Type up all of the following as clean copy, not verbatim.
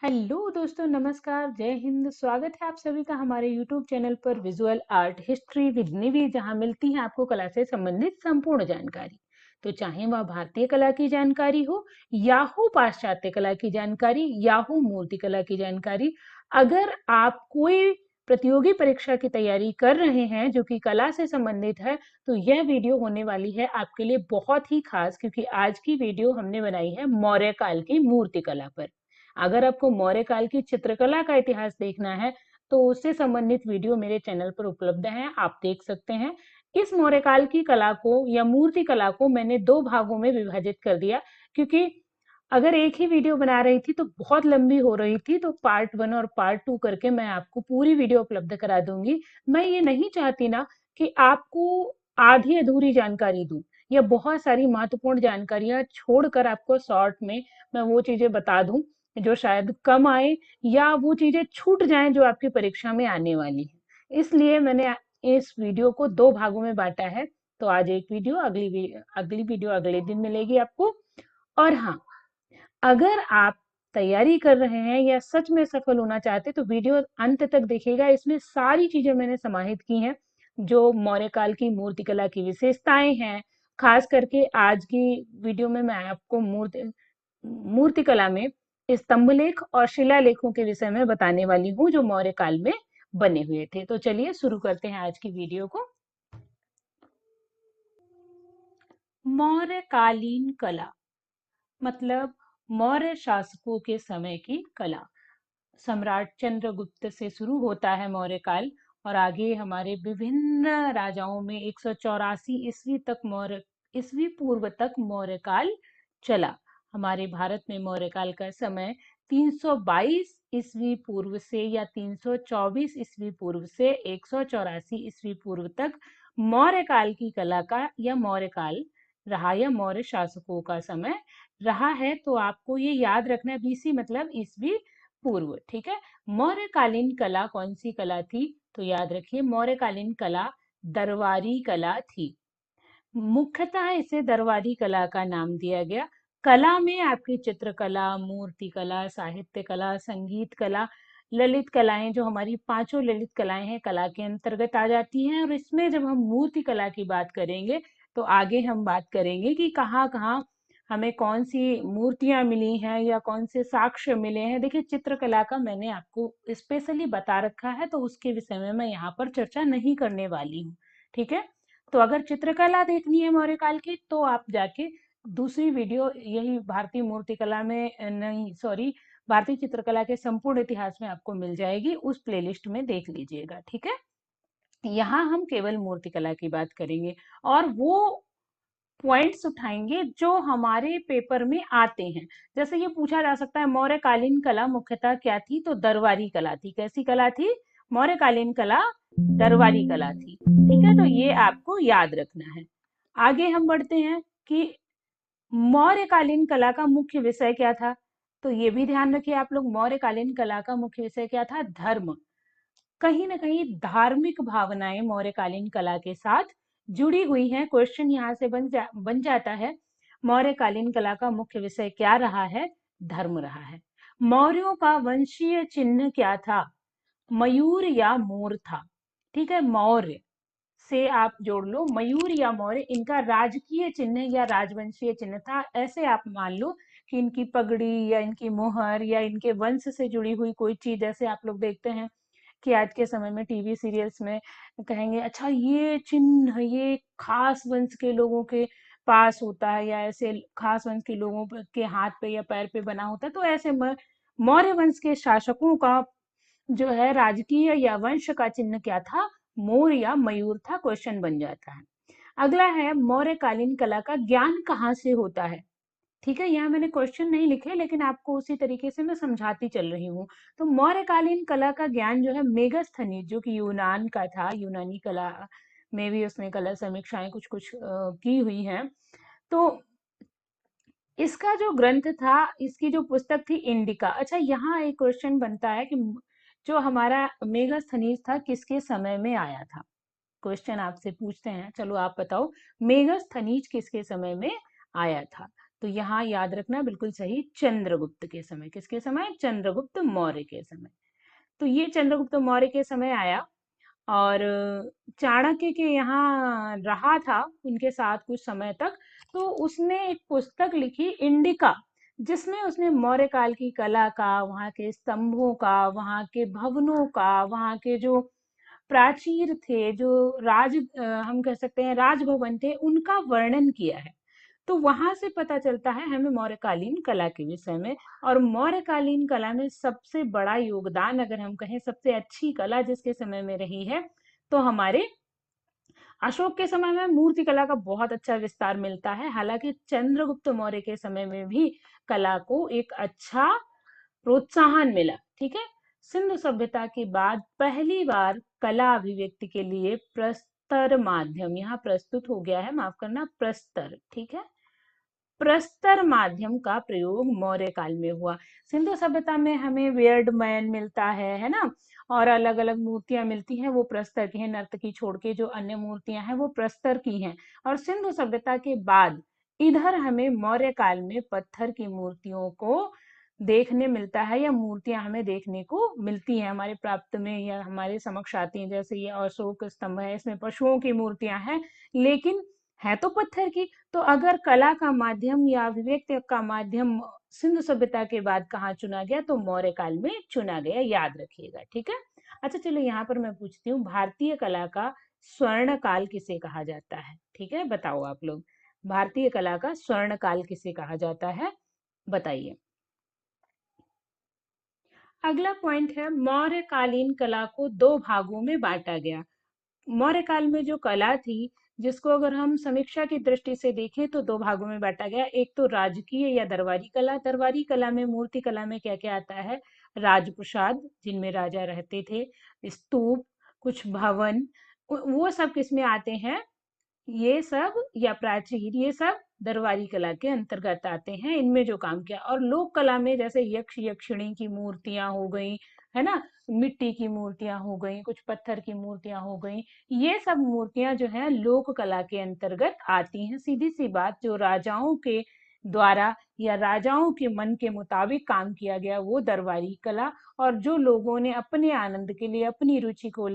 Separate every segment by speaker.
Speaker 1: Hello दोस्तों, नमस्कार, जय हिंद। स्वागत है आप सभी का हमारे यूट्यूब चैनल पर विजुअल आर्ट हिस्ट्री विद निधि, जहां मिलती है आपको कला से संबंधित संपूर्ण जानकारी। तो चाहे वह भारतीय कला की जानकारी हो या हो पाश्चात्य कला की जानकारी या हो मूर्ति कला की जानकारी, अगर आप कोई प्रतियोगी परीक्षा की तैयारी कर रहे हैं जो कि कला से संबंधित है, तो यह वीडियो होने वाली है आपके लिए बहुत ही खास, क्योंकि आज की वीडियो हमने बनाई है मौर्य काल की मूर्ति कला पर। अगर आपको मौर्य काल की चित्रकला का इतिहास देखना है तो उससे संबंधित वीडियो मेरे चैनल पर उपलब्ध है, आप देख सकते हैं। इस मौर्य काल की कला को या मूर्ति कला को मैंने दो भागों में विभाजित कर दिया, क्योंकि अगर एक ही वीडियो बना रही थी तो बहुत लंबी हो रही थी, तो पार्ट 1 और पार्ट 2 करके मैं आपको पूरी वीडियो उपलब्ध करा दूंगी। मैं ये नहीं चाहती ना कि आपको आधी अधूरी जानकारी दूं या बहुत सारी महत्वपूर्ण जानकारियां छोड़कर आपको शॉर्ट में मैं वो चीजें बता दूं जो शायद कम आए या वो चीजें छूट जाएं जो आपकी परीक्षा में आने वाली है। इसलिए मैंने इस वीडियो को दो भागों में बांटा है। तो आज एक वीडियो, अगली वीडियो अगले दिन मिलेगी आपको। और हाँ, अगर आप तैयारी कर रहे हैं या सच में सफल होना चाहते हैं तो वीडियो अंत तक देखिएगा। इसमें सारी चीजें मैंने समाहित की हैं जो मौर्य काल की मूर्तिकला की विशेषताएं हैं। खास करके आज की वीडियो में मैं आपको मूर्तिकला में स्तंभलेख और शिलालेखों के विषय में बताने वाली हूँ जो मौर्य काल में बने हुए थे। तो चलिए शुरू करते हैं आज की वीडियो को। मौर्यकालीन कला मतलब मौर्य शासकों के समय की कला। सम्राट चंद्रगुप्त से शुरू होता है मौर्य काल और आगे हमारे विभिन्न राजाओं में 184 ईस्वी तक मौर्य ईस्वी पूर्व तक मौर्य काल चला। हमारे भारत में मौर्य काल का समय 322 ईस्वी पूर्व से या 324 ईस्वी पूर्व से 184 ईस्वी पूर्व तक मौर्य काल की कला का या मौर्य काल रहा या मौर्य शासकों का समय रहा है। तो आपको ये याद रखना है, बीसी मतलब ईस्वी पूर्व। ठीक है। मौर्यकालीन कला कौन सी कला थी? तो याद रखिए, मौर्यकालीन कला दरबारी कला थी। मुख्यतः इसे दरबारी कला का नाम दिया गया। कला में आपकी चित्रकला, मूर्ति कला, साहित्य कला, संगीत कला, ललित कलाएं, जो हमारी पांचों ललित कलाएं हैं, कला के अंतर्गत आ जाती हैं। और इसमें जब हम मूर्ति कला की बात करेंगे तो आगे हम बात करेंगे कि कहाँ कहाँ हमें कौन सी मूर्तियां मिली हैं या कौन से साक्ष्य मिले हैं। देखिए, चित्रकला का मैंने आपको स्पेशली बता रखा है, तो उसके विषय में मैं यहाँ पर चर्चा नहीं करने वाली हूँ। ठीक है। तो अगर चित्रकला देखनी है मौर्य काल की तो आप जाके दूसरी वीडियो, यही भारतीय मूर्तिकला में नहीं, सॉरी, भारतीय चित्रकला के संपूर्ण इतिहास में आपको मिल जाएगी, उस प्लेलिस्ट में देख लीजिएगा। ठीक है। यहाँ हम केवल मूर्तिकला की बात करेंगे और वो पॉइंट्स उठाएंगे जो हमारे पेपर में आते हैं। जैसे ये पूछा जा सकता है, मौर्यकालीन कला मुख्यतः क्या थी? तो दरबारी कला थी। कैसी कला थी? मौर्यकालीन कला दरबारी कला थी। ठीक है, तो ये आपको याद रखना है। आगे हम बढ़ते हैं कि मौर्यकालीन कला का मुख्य विषय क्या था। तो ये भी ध्यान रखिए आप लोग, मौर्यकालीन कला का मुख्य विषय क्या था? धर्म। कहीं ना कहीं धार्मिक भावनाएं मौर्यकालीन कला के साथ जुड़ी हुई हैं। क्वेश्चन यहाँ से बन जाता है, मौर्यकालीन कला का मुख्य विषय क्या रहा है? धर्म रहा है। मौर्यों का वंशीय चिन्ह क्या था? मयूर या मोर था। ठीक है, मौर्य से आप जोड़ लो मयूर या मौर्य, इनका राजकीय चिन्ह या राजवंशीय चिन्ह था। ऐसे आप मान लो कि इनकी पगड़ी या इनकी मोहर या इनके वंश से जुड़ी हुई कोई चीज, जैसे आप लोग देखते हैं कि आज के समय में टीवी सीरियल्स में कहेंगे, अच्छा ये चिन्ह ये खास वंश के लोगों के पास होता है या ऐसे खास वंश के लोगों के हाथ पे या पैर पे बना होता है। तो ऐसे मौर्य वंश के शासकों का जो है राजकीय या वंश का चिन्ह क्या था? मोर या मयूर था। क्वेश्चन बन जाता है। अगला है, मौर्यकालीन कला का ज्ञान कहाँ से होता है? ठीक है, यहाँ मैंने क्वेश्चन नहीं लिखे लेकिन आपको उसी तरीके से मैं समझाती चल रही हूँ। तो मौर्यकालीन कला का ज्ञान जो है मेगस्थनीज, जो कि यूनान का था, यूनानी कला में भी उसने कला समीक्षाएं कुछ कुछ की हुई हैं। तो इसका जो ग्रंथ था, इसकी जो पुस्तक थी इंडिका। अच्छा, यहाँ एक क्वेश्चन बनता है कि जो हमारा मेगस्थनीज था किसके समय में आया था? क्वेश्चन आपसे पूछते हैं, चलो आप बताओ, मेगस्थनीज किसके समय में आया था? तो यहाँ याद रखना बिल्कुल सही, चंद्रगुप्त के समय। किसके समय? चंद्रगुप्त मौर्य के समय। तो ये चंद्रगुप्त मौर्य के समय आया, और चाणक्य के यहाँ रहा था उनके साथ कुछ समय तक। तो उसने एक पुस्तक लिखी, इंडिका, जिसमें उसने मौर्य काल की कला का, वहाँ के स्तंभों का, वहाँ के भवनों का, वहाँ के जो प्राचीर थे, जो हम कह सकते हैं राजभवन थे, उनका वर्णन किया है। तो वहां से पता चलता है हमें मौर्यकालीन कला के विषय में। और मौर्यकालीन कला में सबसे बड़ा योगदान, अगर हम कहें सबसे अच्छी कला जिसके समय में रही है, तो हमारे अशोक के समय में मूर्ति कला का बहुत अच्छा विस्तार मिलता है। हालांकि चंद्रगुप्त मौर्य के समय में भी कला को एक अच्छा प्रोत्साहन मिला। ठीक है। सिंधु सभ्यता के बाद पहली बार कला अभिव्यक्ति के लिए प्रस्तर माध्यम, यहाँ प्रस्तुत हो गया है, माफ करना, प्रस्तर, ठीक है, प्रस्तर माध्यम का प्रयोग मौर्य काल में हुआ। सिंधु सभ्यता में हमें वेयर्ड मैन मिलता है ना, और अलग अलग मूर्तियां मिलती हैं, वो प्रस्तर की हैं। नर्तकी छोड़ के जो अन्य मूर्तियां हैं वो प्रस्तर की हैं। और सिंधु सभ्यता के बाद इधर हमें मौर्य काल में पत्थर की मूर्तियों को देखने मिलता है, या मूर्तियां हमें देखने को मिलती हैं हमारे प्राप्त में, या हमारे समक्ष आती हैं। जैसे ये अशोक स्तंभ है, इसमें पशुओं की मूर्तियां हैं, लेकिन है तो पत्थर की। तो अगर कला का माध्यम या अभिव्यक्ति का माध्यम सिंधु सभ्यता के बाद कहाँ चुना गया, तो मौर्य काल में चुना गया, याद रखिएगा। ठीक है। अच्छा चलो, यहाँ पर मैं पूछती हूँ, भारतीय कला का स्वर्ण काल किसे कहा जाता है? ठीक है, बताओ आप लोग, भारतीय कला का स्वर्ण काल किसे कहा जाता है, बताइए। अगला पॉइंट है, मौर्यकालीन कला को दो भागों में बांटा गया। मौर्य काल में जो कला थी, जिसको अगर हम समीक्षा की दृष्टि से देखें तो दो भागों में बांटा गया। एक तो राजकीय या दरबारी कला। दरबारी कला में, मूर्ति कला में क्या क्या आता है? राजप्रासाद, जिनमें राजा रहते थे, स्तूप, कुछ भवन, वो सब किसमें आते हैं? ये सब, या प्राचीर, ये सब दरबारी कला के अंतर्गत आते हैं। इनमें जो काम किया, और लोक कला में जैसे यक्ष यक्षिणी की मूर्तियां हो गई, है ना, मिट्टी की मूर्तियां हो गई, कुछ पत्थर की मूर्तियां हो गई, ये सब मूर्तियां जो है लोक कला के अंतर्गत आती हैं। सीधी सी बात, जो राजाओं के द्वारा या राजाओं के मन के मुताबिक काम किया गया, वो दरबारी कला। और जो लोगों ने अपने आनंद के लिए, अपनी रुचि को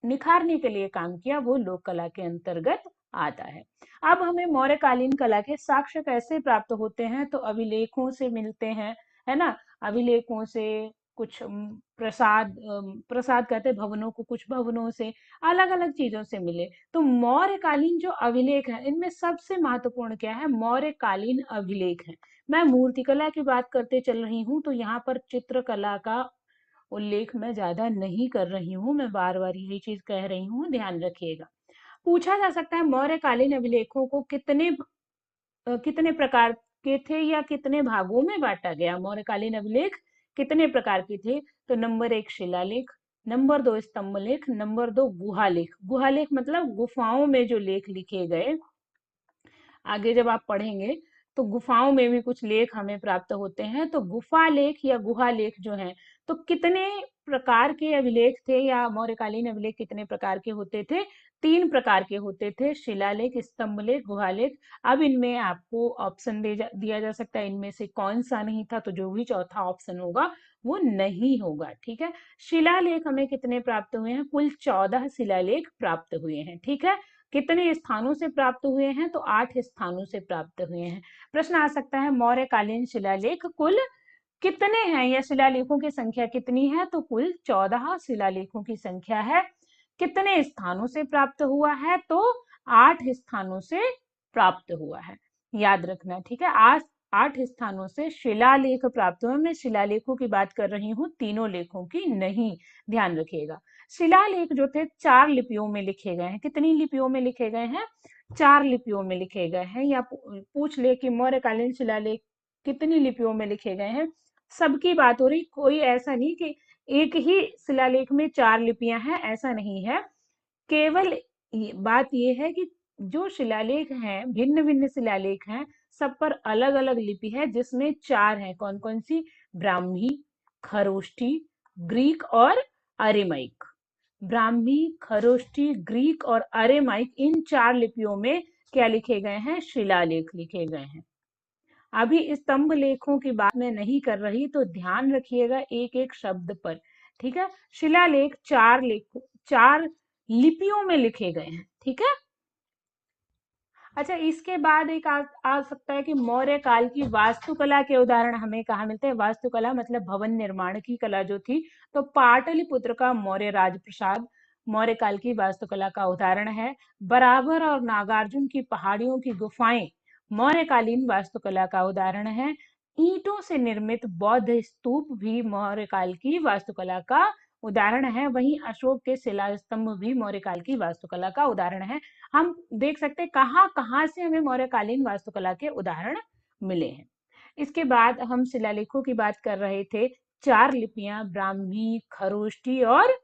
Speaker 1: निखारने के लिए काम किया, वो लोक कला के अंतर्गत आता है। अब हमें मौर्यकालीन कला के साक्ष्य कैसे प्राप्त होते हैं? तो अभिलेखों से मिलते हैं, है ना, अभिलेखों से, कुछ प्रसाद कहते हैं भवनों को, कुछ भवनों से, अलग अलग चीजों से मिले। तो मौर्यकालीन जो अभिलेख है, इनमें सबसे महत्वपूर्ण क्या है? मौर्यकालीन अभिलेख है। मैं मूर्तिकला की बात करते चल रही हूँ, तो यहाँ पर चित्रकला का उल्लेख मैं ज्यादा नहीं कर रही हूँ, मैं बार बार यही चीज कह रही हूँ, ध्यान रखिएगा। पूछा जा सकता है, मौर्यकालीन अभिलेखों को कितने प्रकार के थे, या कितने भागों में बांटा गया? मौर्यकालीन अभिलेख कितने प्रकार के थे? तो नंबर 1 शिलालेख, नंबर 2 स्तंभ लेख, नंबर 2 गुहालेख। गुहालेख मतलब गुफाओं में जो लेख लिखे गए। आगे जब आप पढ़ेंगे तो गुफाओं में भी कुछ लेख हमें प्राप्त होते हैं। तो गुफा लेख या गुहा लेख जो हैं, तो कितने प्रकार के अभिलेख थे, या मौर्यकालीन अभिलेख कितने प्रकार के होते थे? 3 प्रकार के होते थे, शिलालेख, स्तंभ लेख, गुहालेख। अब इनमें आपको ऑप्शन दिया जा सकता है, इनमें से कौन सा नहीं था, तो जो भी चौथा ऑप्शन होगा वो नहीं होगा। ठीक है। शिलालेख हमें कितने प्राप्त हुए हैं? कुल 14 शिलालेख प्राप्त हुए हैं। ठीक है। कितने स्थानों से प्राप्त हुए हैं? तो 8 स्थानों से प्राप्त हुए हैं। प्रश्न आ सकता है, मौर्यकालीन शिलालेख कुल कितने हैं, या शिलालेखों की संख्या कितनी है? तो कुल 14 शिलालेखों की संख्या है। कितने स्थानों से प्राप्त हुआ है? तो 8 स्थानों से प्राप्त हुआ है, याद रखना। ठीक है। आज 8 स्थानों से शिलालेख प्राप्त हुए। मैं शिलालेखों की बात कर रही हूँ, तीनों लेखों की नहीं, ध्यान रखिएगा। शिलालेख जो थे 4 लिपियों में लिखे गए हैं। कितनी लिपियों में लिखे गए हैं? 4 लिपियों में लिखे गए हैं। या पूछ ले कि मौर्यकालीन शिलालेख कितनी लिपियों में लिखे गए हैं, सबकी बात हो रही, कोई ऐसा नहीं कि एक ही शिलालेख में 4 लिपियां हैं, ऐसा नहीं है। केवल बात यह है कि जो शिलालेख हैं, भिन्न भिन्न शिलालेख हैं, सब पर अलग अलग लिपि है, जिसमें 4 हैं। कौन कौन सी? ब्राह्मी, खरोष्ठी, ग्रीक और अरेमाइक। ब्राह्मी, खरोष्ठी, ग्रीक और अरेमाइक, इन 4 लिपियों में क्या लिखे गए हैं? शिलालेख लिखे गए हैं। अभी स्तंभ लेखों की बात मैं नहीं कर रही, तो ध्यान रखिएगा एक एक शब्द पर। ठीक है, शिलालेख 4 लिपियों में लिखे गए हैं। ठीक है। अच्छा, इसके बाद एक आ सकता है कि मौर्य काल की वास्तुकला के उदाहरण हमें कहाँ मिलते हैं। वास्तुकला मतलब भवन निर्माण की कला जो थी, तो पाटलिपुत्र का मौर्य राजप्रसाद मौर्य काल की वास्तुकला का उदाहरण है। बराबर और नागार्जुन की पहाड़ियों की गुफाएं मौर्यकालीन वास्तुकला का उदाहरण है। ईंटों से निर्मित बौद्ध स्तूप भी मौर्य काल की वास्तुकला का उदाहरण है। वहीं अशोक के शिला स्तंभ भी मौर्य काल की वास्तुकला का उदाहरण है। हम देख सकते हैं कहाँ कहाँ से हमें मौर्यकालीन वास्तुकला के उदाहरण मिले हैं। इसके बाद हम शिलालेखों की बात कर रहे थे। 4 लिपियां, ब्राह्मी, खरोष्टी और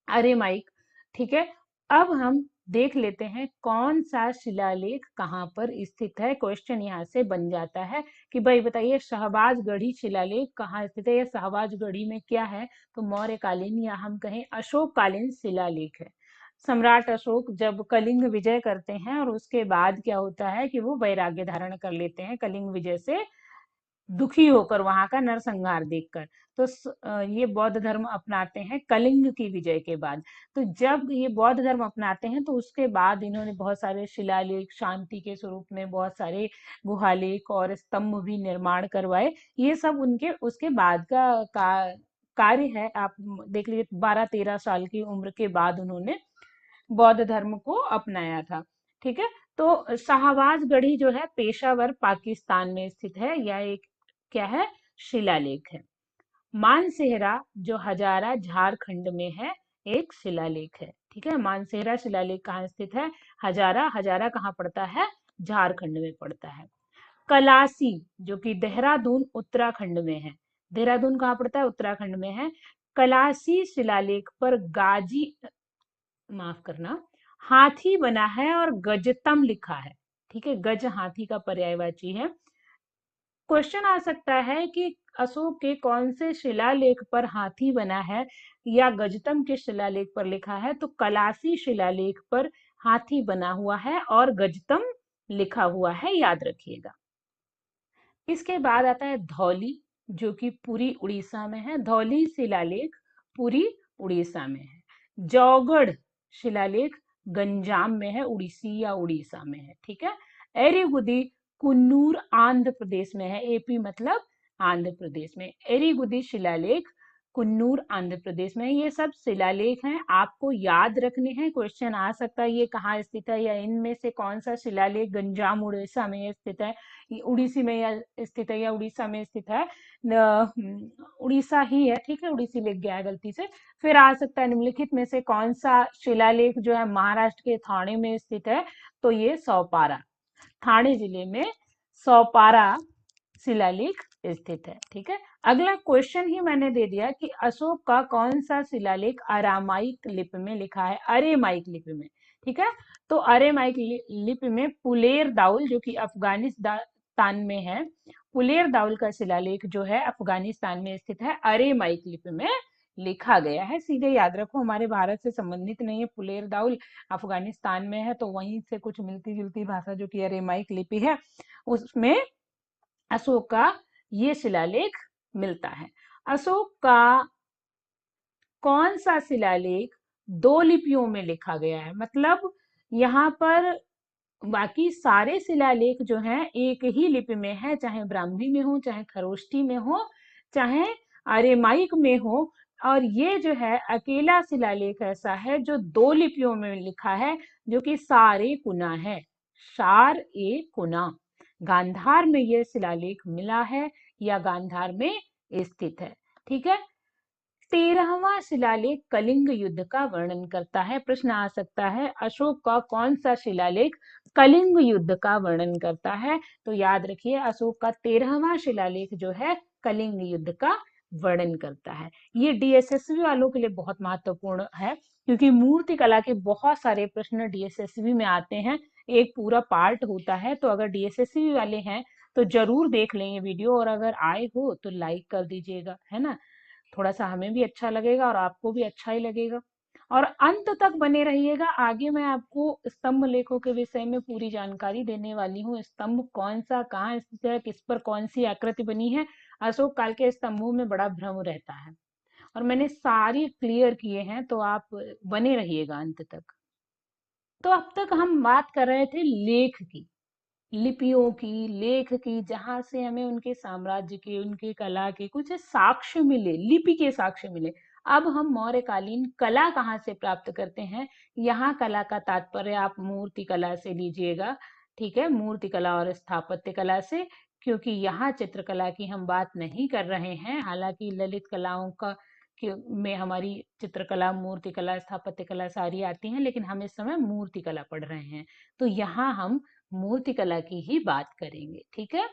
Speaker 1: अरेमाइक। ठीक है, अब हम देख लेते हैं कौन सा शिलालेख कहाँ पर स्थित है। क्वेश्चन यहाँ से बन जाता है कि भाई बताइए शाहबाजगढ़ी शिलालेख कहाँ स्थित है, या शाहबाजगढ़ी में क्या है। तो मौर्यकालीन या हम कहें अशोककालीन शिलालेख है। सम्राट अशोक जब कलिंग विजय करते हैं और उसके बाद क्या होता है कि वो वैराग्य धारण कर लेते हैं कलिंग विजय से दुखी होकर, वहां का नरसंहार देखकर। तो ये बौद्ध धर्म अपनाते हैं कलिंग की विजय के बाद। तो जब ये बौद्ध धर्म अपनाते हैं तो उसके बाद इन्होंने बहुत सारे शिलालेख शांति के स्वरूप में, बहुत सारे गुहालेख और स्तंभ भी निर्माण करवाए। ये सब उनके उसके बाद का कार्य है। आप देख लीजिए 12-13 साल की उम्र के बाद उन्होंने बौद्ध धर्म को अपनाया था। ठीक है, तो शाहबाजगढ़ी जो है पेशावर पाकिस्तान में स्थित है। यह एक क्या है, शिलालेख है। मानसेहरा जो हजारा झारखंड में है, एक शिलालेख है। ठीक है, मानसेहरा शिलालेख कहाँ स्थित है, हजारा। हजारा कहाँ पड़ता है, झारखंड में पड़ता है। कलासी जो कि देहरादून उत्तराखंड में है। देहरादून कहाँ पड़ता है, उत्तराखंड में है। कलासी शिलालेख पर गाजी, माफ करना, हाथी बना है और गजतम लिखा है। ठीक है, गज हाथी का पर्यायवाची है। क्वेश्चन आ सकता है कि अशोक के कौन से शिलालेख पर हाथी बना है या गजतम के शिलालेख पर लिखा है। तो कलासी शिलालेख पर हाथी बना हुआ है और गजतम लिखा हुआ है, याद रखिएगा। इसके बाद आता है धौली जो कि पुरी उड़ीसा में है। धौली शिलालेख पुरी उड़ीसा में है। जौगढ़ शिलालेख गंजाम में है, उड़ीसी या उड़ीसा में है। ठीक है, एरीगुदी कुन्नूर आंध्र प्रदेश में है। एपी मतलब आंध्र प्रदेश में। एरीगुदी शिलालेख कुन्नूर आंध्र प्रदेश में है। ये सब शिलालेख हैं, आपको याद रखने हैं। क्वेश्चन आ सकता है ये कहाँ स्थित है, या इनमें से कौन सा शिलालेख गंजाम उड़ीसा में स्थित है, उड़ीसी में या स्थित है, या उड़ीसा में स्थित है। उड़ीसा ही है। ठीक है, उड़ीसी लिख गया है गलती से। फिर आ सकता है निम्नलिखित में से कौन सा शिलालेख जो है महाराष्ट्र के थाने में स्थित है। तो ये सौपारा, थाने जिले में सौपारा शिलालेख स्थित है। ठीक है, अगला क्वेश्चन ही मैंने दे दिया कि अशोक का कौन सा शिलालेख अरामाइक लिपि में लिखा है, अरेमाइक लिपि में। ठीक है, तो अरेमाइक लिपि में पुलेर दाउल जो कि अफगानिस्तान में है, पुलेर दाउल का शिलालेख जो है अफगानिस्तान में स्थित है, अरेमाइक लिपि में लिखा गया है। सीधे याद रखो, हमारे भारत से संबंधित नहीं है। पुलेर दाउल अफगानिस्तान में है, तो वहीं से कुछ मिलती जुलती भाषा जो कि अरेमाइक लिपि है, उसमें अशोक का ये शिलालेख मिलता है। अशोक का कौन सा शिलालेख 2 लिपियों में लिखा गया है, मतलब यहाँ पर बाकी सारे शिलालेख जो हैं एक ही लिपि में है, चाहे ब्राह्मी में हो, चाहे खरोष्टी में हो, चाहे अरेमाइक में हो। और ये जो है अकेला शिलालेख ऐसा है जो 2 लिपियों में लिखा है, जो कि सारे कुना है। सार ए कुना, गांधार में यह शिलालेख मिला है या गांधार में स्थित है। ठीक है, 13वां शिलालेख कलिंग युद्ध का वर्णन करता है। प्रश्न आ सकता है अशोक का कौन सा शिलालेख कलिंग युद्ध का वर्णन करता है। तो याद रखिए अशोक का 13वां शिलालेख जो है कलिंग युद्ध का वर्णन करता है। ये डीएसएसबी वालों के लिए बहुत महत्वपूर्ण है, क्योंकि मूर्ति कला के बहुत सारे प्रश्न डीएसएसबी में आते हैं। एक पूरा पार्ट होता है, तो अगर डीएसएसबी वाले हैं तो जरूर देख लें ये वीडियो, और अगर आए हो तो लाइक कर दीजिएगा, है ना। थोड़ा सा हमें भी अच्छा लगेगा और आपको भी अच्छा ही लगेगा। और अंत तक बने रहिएगा। आगे मैं आपको स्तंभ लेखों के विषय में पूरी जानकारी देने वाली हूँ। स्तंभ कौन सा कहाँ स्थित है, किस पर कौन सी आकृति बनी है। अशोक काल के स्तंभों में बड़ा भ्रम रहता है और मैंने सारी क्लियर किए हैं, तो आप बने रहिएगा अंत तक। तो अब तक हम बात कर रहे थे लेख की, लिपियों की, लेख की, जहां से हमें उनके साम्राज्य के, उनके कला के कुछ साक्ष्य मिले, लिपि के साक्ष्य मिले। अब हम मौर्यकालीन कला कहाँ से प्राप्त करते हैं। यहाँ कला का तात्पर्य आप मूर्ति कला से लीजिएगा, ठीक है, मूर्ति कला और स्थापत्य कला से, क्योंकि यहाँ चित्रकला की हम बात नहीं कर रहे हैं। हालांकि ललित कलाओं का में हमारी चित्रकला, मूर्ति कला, स्थापत्य कला सारी आती हैं, लेकिन हम इस समय मूर्ति कला पढ़ रहे हैं। तो यहाँ हम मूर्तिकला की ही बात करेंगे, ठीक है।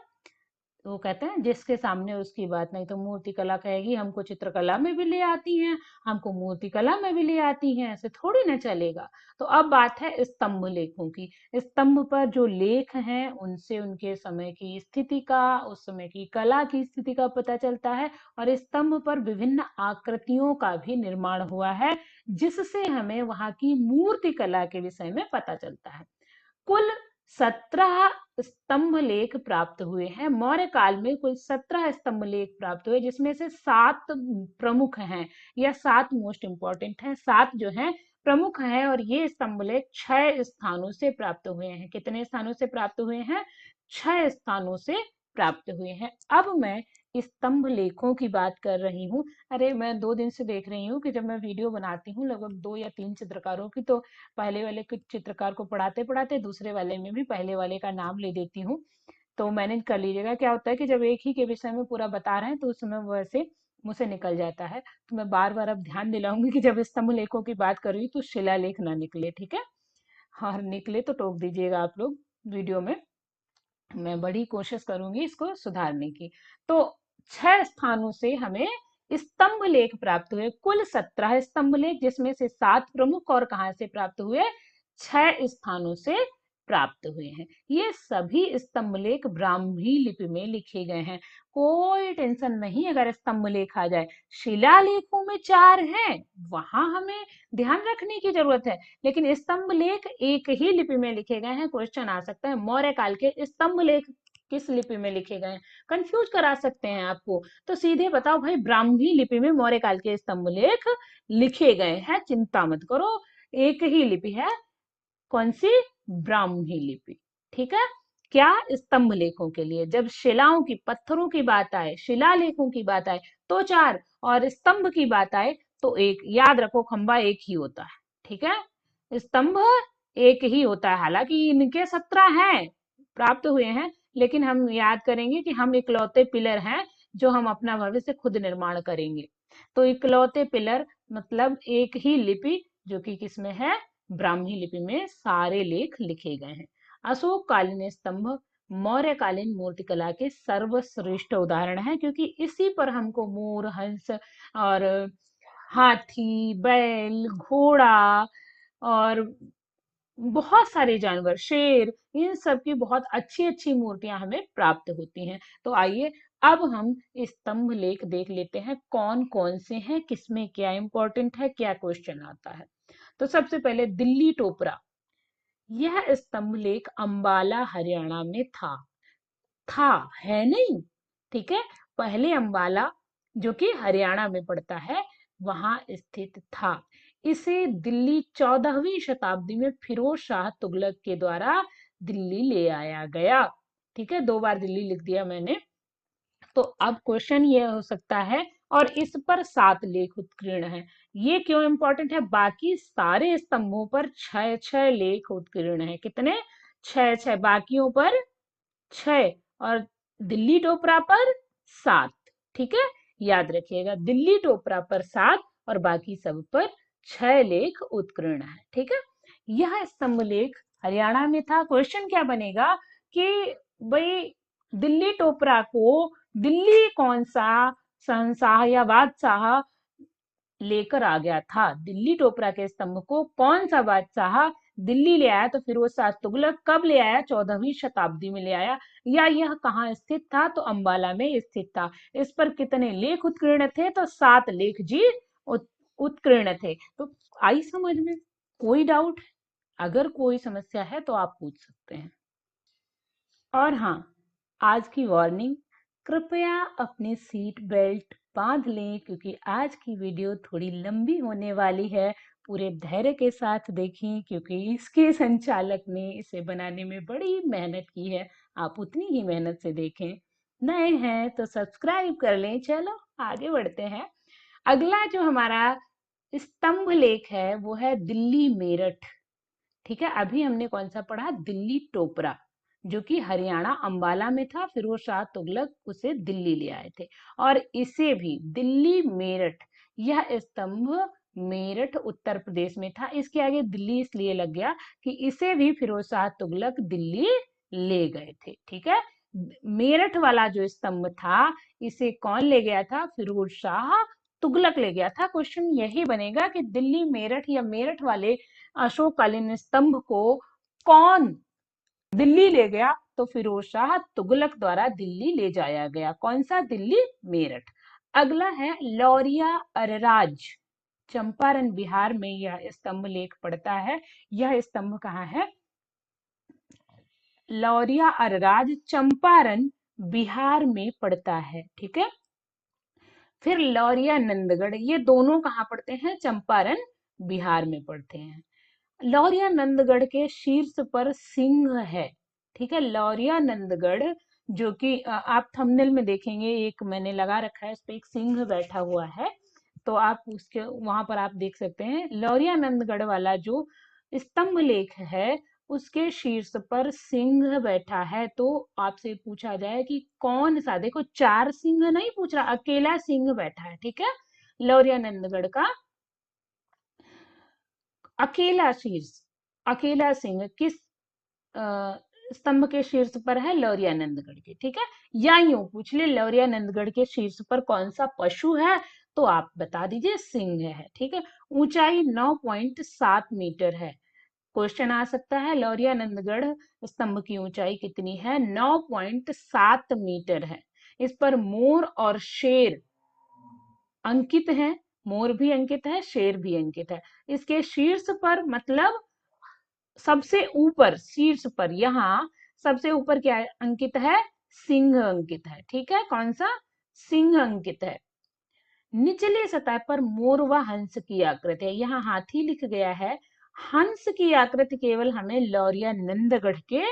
Speaker 1: तो वो कहते हैं जिसके सामने उसकी बात नहीं। तो मूर्तिकला कहेगी हमको चित्रकला में भी ले आती हैं, हमको मूर्तिकला में भी ले आती हैं, ऐसे थोड़ी ना चलेगा। तो अब बात है स्तंभ लेखों की। स्तंभ पर जो लेख हैं उनसे उनके समय की स्थिति का, उस समय की कला की स्थिति का पता चलता है, और स्तंभ पर विभिन्न आकृतियों का भी निर्माण हुआ है, जिससे हमें वहां की मूर्तिकला के विषय में पता चलता है। कुल 17 स्तंभ लेख प्राप्त हुए हैं मौर्य काल में। कुल 17 स्तंभ लेख प्राप्त हुए, जिसमें से 7 प्रमुख हैं या 7 मोस्ट इंपॉर्टेंट हैं। 7 जो हैं प्रमुख हैं, और ये स्तंभ लेख 6 स्थानों से प्राप्त हुए हैं। कितने स्थानों से प्राप्त हुए हैं? 6 स्थानों से प्राप्त हुए हैं। अब मैं स्तंभ लेखों की बात कर रही हूँ। अरे मैं 2 दिन से देख रही हूँ कि जब मैं वीडियो बनाती हूँ लगभग 2 या 3 चित्रकारों की, तो पहले वाले के चित्रकार को पढ़ाते पढ़ाते दूसरे वाले में भी पहले वाले का नाम ले देती हूँ। तो मैनेज कर लीजिएगा। क्या होता है कि जब एक ही के विषय में पूरा बता रहे हैं तो उस समय वैसे मुझसे निकल जाता है। तो मैं बार बार अब ध्यान दिलाऊंगी कि जब स्तंभ लेखों की बात कर रही हूँ तो शिलालेख ना निकले, ठीक है। और निकले तो टोक दीजिएगा आप लोग वीडियो में। मैं बड़ी कोशिश करूंगी इसको सुधारने की। तो 6 स्थानों से हमें स्तंभ लेख प्राप्त हुए। कुल 17 स्तंभ लेख, जिसमें से 7 प्रमुख और कहाँ से प्राप्त हुए? 6 स्थानों से प्राप्त हुए हैं। ये सभी स्तंभ लेख ब्राह्मी लिपि में लिखे गए हैं। कोई टेंशन नहीं अगर स्तंभ लेख आ जाए। शिलालेखों में 4 हैं, वहां हमें ध्यान रखने की जरूरत है, लेकिन स्तंभ लेख एक ही लिपि में लिखे गए हैं। क्वेश्चन आ सकता है मौर्य काल के स्तंभ लेख किस लिपि में लिखे गए हैं, कंफ्यूज करा सकते हैं आपको। तो सीधे बताओ भाई, ब्राह्मी लिपि में मौर्य काल के स्तंभ लेख लिखे गए हैं, चिंता मत करो, एक ही लिपि है। कौन सी? ब्राह्मी लिपि, ठीक है। क्या? स्तंभ लेखों के लिए। जब शिलाओं की, पत्थरों की बात आए, शिलालेखों की बात आए तो 4, और स्तंभ की बात आए तो 1। याद रखो खंबा एक ही होता है, ठीक है, स्तंभ एक ही होता है। हालांकि इनके 17 हैं, प्राप्त हुए हैं, लेकिन हम याद करेंगे कि हम इकलौते पिलर हैं जो हम अपना भविष्य खुद निर्माण करेंगे। तो इकलौते पिलर मतलब एक ही लिपि, जो कि किसमें है? ब्राह्मी लिपि में सारे लेख लिखे गए हैं। अशोक कालीन स्तंभ मौर्यकालीन मूर्तिकला के सर्वश्रेष्ठ उदाहरण है, क्योंकि इसी पर हमको मोर, हंस और हाथी, बैल, घोड़ा और बहुत सारे जानवर, शेर, इन सब की बहुत अच्छी अच्छी मूर्तियां हमें प्राप्त होती हैं। तो आइए अब हम स्तंभ लेख देख लेते हैं कौन कौन से हैं, किसमें क्या इंपॉर्टेंट है, क्या क्वेश्चन आता है। तो सबसे पहले दिल्ली टोपरा। यह स्तंभ लेख अंबाला हरियाणा में था, है नहीं, ठीक है। पहले अंबाला, जो कि हरियाणा में पड़ता है, वहां स्थित था। इसे दिल्ली 14वीं शताब्दी में फिरोज शाह तुगलक के द्वारा दिल्ली ले आया गया, ठीक है। 2 बार दिल्ली लिख दिया मैंने। तो अब क्वेश्चन ये हो सकता है, और इस पर 7 लेख उत्कीर्ण है। ये क्यों इंपॉर्टेंट है? बाकी सारे स्तंभों पर 6 लेख उत्कीर्ण है। कितने? 6 बाकियों पर 6, और दिल्ली टोपरा पर 7, ठीक है। याद रखिएगा, दिल्ली टोपरा पर 7 और बाकी सब पर 6 लेख उत्कीर्ण है, ठीक है। यह स्तंभ लेख हरियाणा में था। क्वेश्चन क्या बनेगा कि भाई दिल्ली टोपरा को दिल्ली कौन सा शहंशाह या बादशाह लेकर आ गया था? दिल्ली टोपरा के स्तंभ को कौन सा बादशाह दिल्ली ले आया? तो फिरोज शाह तुगलक कब ले आया? 14वीं शताब्दी में ले आया। या यह कहाँ स्थित था? तो अंबाला में स्थित था। इस पर कितने लेख उत्कीर्ण थे? तो 7 लेख जी उत्कीर्ण थे। तो आई समझ में? कोई डाउट? अगर कोई समस्या है तो आप पूछ सकते हैं। और हाँ, आज की वार्निंग, कृपया अपनी सीट बेल्ट बांध लें क्योंकि आज की वीडियो थोड़ी लंबी होने वाली है। पूरे धैर्य के साथ देखें क्योंकि इसके संचालक ने इसे बनाने में बड़ी मेहनत की है। आप उतनी ही मेहनत से देखें। नए हैं तो सब्सक्राइब कर लें। चलो आगे बढ़ते हैं। अगला जो हमारा स्तंभ लेख है वो है दिल्ली मेरठ। ठीक है, अभी हमने कौन सा पढ़ा? दिल्ली टोपरा, जो कि हरियाणा अंबाला में था। फिरोज शाह तुगलक उसे दिल्ली ले आए थे। और इसे भी दिल्ली मेरठ, यह स्तंभ मेरठ उत्तर प्रदेश में था। इसके आगे दिल्ली इसलिए लग गया कि इसे भी फिरोज शाह तुगलक दिल्ली ले गए थे। ठीक है, मेरठ वाला जो स्तंभ था इसे कौन ले गया था? फिरोज शाह तुगलक ले गया था। क्वेश्चन यही बनेगा कि दिल्ली मेरठ या मेरठ वाले अशोककालीन स्तंभ को कौन दिल्ली ले गया? तो फिरोज शाह तुगलक द्वारा दिल्ली ले जाया गया। कौन सा? दिल्ली मेरठ। अगला है लौरिया अरराज, चंपारण बिहार में यह स्तंभ लेख पड़ता है। यह स्तंभ कहाँ है? लौरिया अरराज चंपारण बिहार में पड़ता है। ठीक है, फिर लौरिया नंदगढ़, ये दोनों कहाँ पड़ते हैं? चंपारण बिहार में पड़ते हैं। लौरिया नंदगढ़ के शीर्ष पर सिंह है। ठीक है, लौरिया नंदगढ़, जो कि आप थंबनेल में देखेंगे, एक मैंने लगा रखा है, इस पे एक सिंह बैठा हुआ है। तो आप उसके वहां पर आप देख सकते हैं लौरिया नंदगढ़ वाला जो स्तंभ लेख है उसके शीर्ष पर सिंह बैठा है। तो आपसे पूछा जाए कि कौन सा, देखो चार सिंह नहीं पूछ रहा, अकेला सिंह बैठा है। ठीक है, लौरिया नंदगढ़ का अकेला शीर्ष, अकेला सिंह किस अ, स्तंभ के शीर्ष पर है? लौरिया नंदगढ़ के। ठीक है, या यूं पूछ ले लौरिया नंदगढ़ के शीर्ष पर कौन सा पशु है? तो आप बता दीजिए सिंह है। ठीक है, ऊंचाई 9.7 मीटर है। क्वेश्चन आ सकता है लौरिया नंदगढ़ स्तंभ की ऊंचाई कितनी है? 9.7 मीटर है। इस पर मोर और शेर अंकित है। मोर भी अंकित है, शेर भी अंकित है। इसके शीर्ष पर, मतलब सबसे ऊपर, शीर्ष पर, यहाँ सबसे ऊपर क्या अंकित है? सिंह अंकित है। ठीक है, कौन सा? सिंह अंकित है। निचली सतह पर मोर व हंस की आकृति है। यहाँ हाथी लिख गया है। हंस की आकृति केवल हमें लौरिया नंदगढ़ के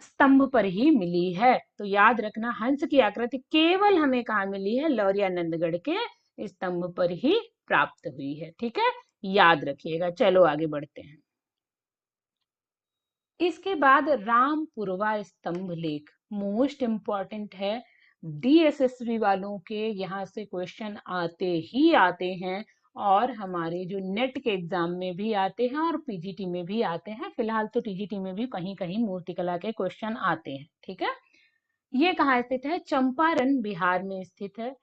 Speaker 1: स्तंभ पर ही मिली है। तो याद रखना, हंस की आकृति केवल हमें कहाँ मिली है? लौरिया नंदगढ़ के स्तंभ पर ही प्राप्त हुई है। ठीक है, याद रखिएगा। चलो आगे बढ़ते हैं। इसके बाद रामपुरवा स्तंभ लेख मोस्ट इंपॉर्टेंट है। डीएसएसबी वालों के यहाँ से क्वेश्चन आते ही आते हैं और हमारे जो नेट के एग्जाम में भी आते हैं और पीजीटी में भी आते हैं। फिलहाल तो टीजीटी में भी कहीं कहीं मूर्तिकला के क्वेश्चन आते हैं। ठीक है, ये कहाँ स्थित है? चंपारण बिहार में स्थित है।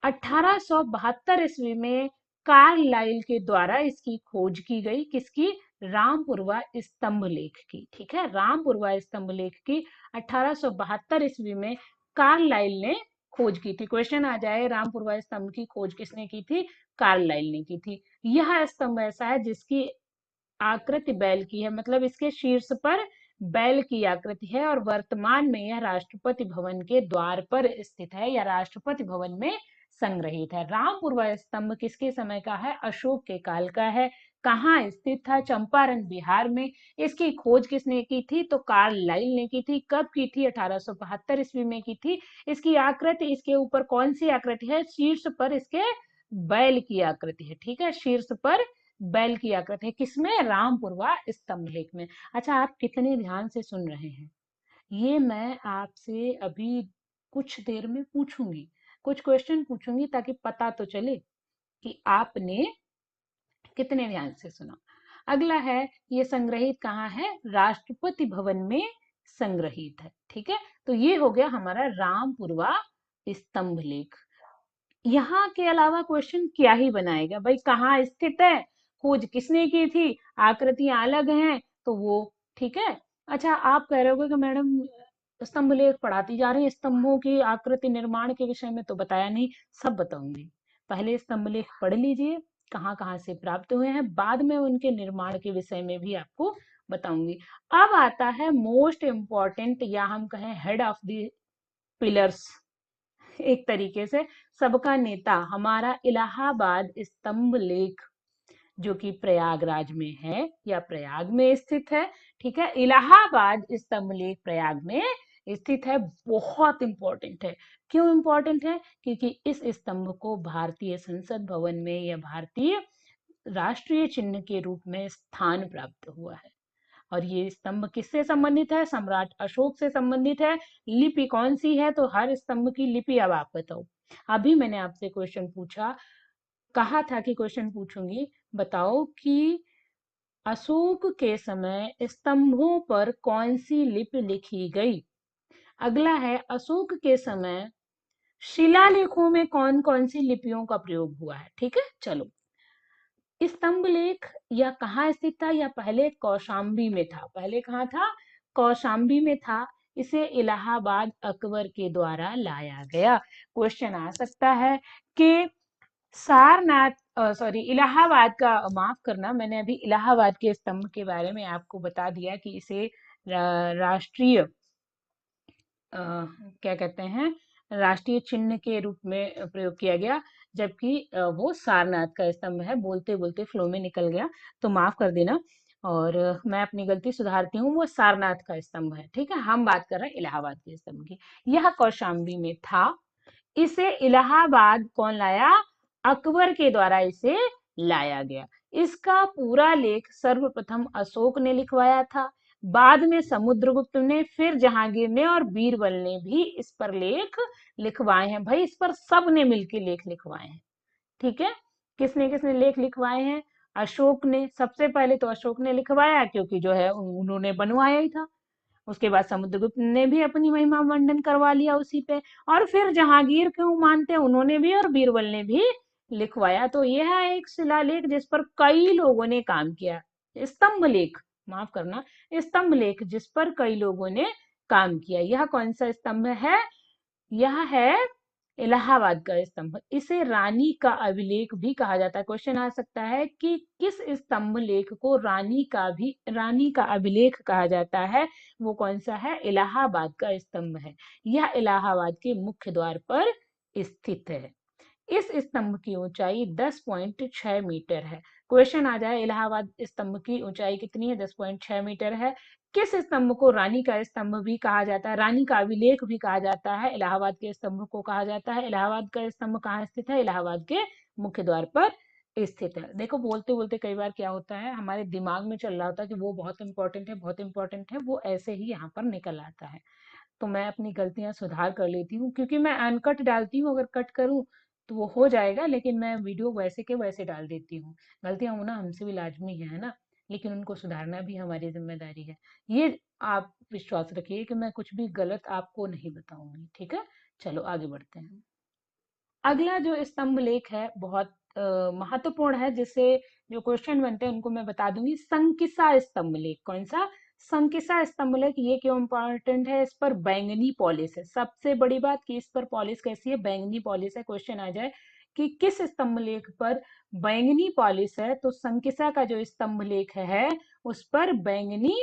Speaker 1: 1872 ईस्वी में कार्लाइल के द्वारा इसकी खोज की गई। किसकी? रामपुरवा स्तंभ लेख की। ठीक है, रामपुरवा स्तंभ लेख की 1872 ईस्वी में कार्लाइल ने खोज की थी। क्वेश्चन आ जाए रामपुरवा स्तंभ की खोज किसने की थी? कार्लाइल ने की थी। यह स्तंभ ऐसा है जिसकी आकृति बैल की है, मतलब इसके शीर्ष पर बैल की आकृति है और वर्तमान में यह राष्ट्रपति भवन के द्वार पर स्थित है या राष्ट्रपति भवन में संग्रहित है। रामपुरवा स्तंभ किसके समय का है? अशोक के काल का है। कहाँ स्थित था? चंपारण बिहार में। इसकी खोज किसने की थी? तो कार्लाइल ने की थी। कब की थी? 1872 ईस्वी में की थी। इसकी आकृति, इसके ऊपर कौन सी आकृति है? शीर्ष पर इसके बैल की आकृति है। ठीक है, शीर्ष पर बैल की आकृति है। किसमें? रामपुरवा स्तंभ लेख में। अच्छा, आप कितने ध्यान से सुन रहे हैं? ये मैं आपसे अभी कुछ देर में पूछूंगी, कुछ क्वेश्चन पूछूंगी ताकि पता तो चले कि आपने कितने ध्यान से सुना। अगला है, ये संग्रहित कहाँ है? राष्ट्रपति भवन में संग्रहित है। ठीक है, तो ये हो गया हमारा रामपुरवा स्तंभ लेख। यहाँ के अलावा क्वेश्चन क्या ही बनाएगा भाई? कहाँ स्थित है, खोज किसने की थी, आकृतियां अलग हैं, तो वो ठीक है। अच्छा, आप कह रहे होगे कि मैडम स्तंभ लेख पढ़ाती जा रही है, स्तंभों की आकृति निर्माण के विषय में तो बताया नहीं। सब बताऊंगी, पहले स्तंभ लेख पढ़ लीजिए, कहाँ कहाँ से प्राप्त हुए हैं, बाद में उनके निर्माण के विषय में भी आपको बताऊंगी। अब आता है मोस्ट इम्पॉर्टेंट, या हम कहें हेड ऑफ द पिलर्स, एक तरीके से सबका नेता, हमारा इलाहाबाद स्तंभ लेख, जो कि प्रयागराज में है या प्रयाग में स्थित है। ठीक है, इलाहाबाद स्तंभ लेख प्रयाग में स्थित है, बहुत इंपॉर्टेंट है। क्यों इंपॉर्टेंट है? क्योंकि इस स्तंभ को भारतीय संसद भवन में या भारतीय राष्ट्रीय चिन्ह के रूप में स्थान प्राप्त हुआ है। और ये स्तंभ किससे संबंधित है? सम्राट अशोक से संबंधित है। लिपि कौन सी है? तो हर स्तंभ की लिपि अब आप बताओ। अभी मैंने आपसे क्वेश्चन पूछा, कहा था कि क्वेश्चन पूछूंगी, बताओ कि अशोक के समय स्तंभों पर कौन सी लिपि लिखी गई। अगला है, अशोक के समय शिलालेखों में कौन कौन सी लिपियों का प्रयोग हुआ है। ठीक है, चलो, स्तंभ लेख या कहाँ स्थित था? या पहले कौशाम्बी में था। पहले कहाँ था? कौशाम्बी में था। इसे इलाहाबाद अकबर के द्वारा लाया गया। क्वेश्चन आ सकता है कि सारनाथ सॉरी इलाहाबाद का, माफ करना, मैंने अभी इलाहाबाद के स्तंभ के बारे में आपको बता दिया कि इसे राष्ट्रीय क्या कहते हैं, राष्ट्रीय चिन्ह के रूप में प्रयोग किया गया, जबकि वो सारनाथ का स्तंभ है। बोलते बोलते फ्लो में निकल गया, तो माफ कर देना, और मैं अपनी गलती सुधारती हूँ। वो सारनाथ का स्तंभ है। ठीक है, हम बात कर रहे हैं इलाहाबाद के स्तंभ की। यह कौशाम्बी में था। इसे इलाहाबाद कौन लाया? अकबर के द्वारा इसे लाया गया। इसका पूरा लेख सर्वप्रथम अशोक ने लिखवाया था, बाद में समुद्रगुप्त ने, फिर जहांगीर ने और बीरबल ने भी इस पर लेख लिखवाए हैं। भाई, इस पर सब ने मिलकर लेख लिखवाए हैं। ठीक है, किसने किसने लेख लिखवाए हैं? अशोक ने। सबसे पहले तो अशोक ने लिखवाया, क्योंकि जो है उन्होंने बनवाया ही था। उसके बाद समुद्रगुप्त ने भी अपनी महिमा मंडन करवा लिया उसी पे, और फिर जहांगीर क्यों मानते हैं, उन्होंने भी, और बीरबल ने भी लिखवाया। तो यह है एक शिलालेख जिस पर कई लोगों ने काम किया। स्तंभ लेख, माफ करना, स्तंभ लेख जिस पर कई लोगों ने काम किया। यह कौन सा स्तंभ है? यह है इलाहाबाद का स्तंभ। इसे रानी का अभिलेख भी कहा जाता है। क्वेश्चन आ सकता है कि किस स्तंभ लेख को रानी का अभिलेख कहा जाता है? वो कौन सा है? इलाहाबाद का स्तंभ है। यह इलाहाबाद के मुख्य द्वार पर स्थित है। इस स्तंभ की ऊंचाई 10.6 मीटर है। क्वेश्चन आ जाए, इलाहाबाद स्तंभ की ऊंचाई कितनी है? 10.6 मीटर है। किस स्तंभ को रानी का स्तंभ भी कहा जाता है, रानी का अभिलेख भी कहा जाता है? इलाहाबाद के स्तंभ को कहा जाता है। इलाहाबाद का स्तंभ कहाँ स्थित है? इलाहाबाद के मुख्य द्वार पर स्थित है। देखो, बोलते बोलते कई बार क्या होता है, हमारे दिमाग में चल रहा होता है कि वो बहुत इंपॉर्टेंट है, बहुत इंपॉर्टेंट है, वो ऐसे ही यहाँ पर निकल आता है। तो मैं अपनी गलतियां सुधार कर लेती हूँ, क्योंकि मैं अनकट डालती हूँ। अगर कट करूँ तो वो हो जाएगा, लेकिन मैं वीडियो वैसे के वैसे डाल देती हूँ। गलतियां होना हमसे भी लाजमी है ना, लेकिन उनको सुधारना भी हमारी जिम्मेदारी है। ये आप विश्वास रखिए कि मैं कुछ भी गलत आपको नहीं बताऊंगी। ठीक है, चलो आगे बढ़ते हैं। अगला जो स्तंभ लेख है बहुत महत्वपूर्ण है, जिससे जो क्वेश्चन बनते हैं उनको मैं बता दूंगी। संकिसा स्तंभ लेख। कौन सा? संकिसा स्तंभ लेख। ये क्यों इंपॉर्टेंट है? इस पर बैंगनी पॉलिश है। सबसे बड़ी बात कि इस पर पॉलिश कैसी है? बैंगनी पॉलिश है। क्वेश्चन आ जाए कि किस स्तंभ लेख पर बैंगनी पॉलिश है, तो संकिसा का जो स्तंभ लेख है उस पर बैंगनी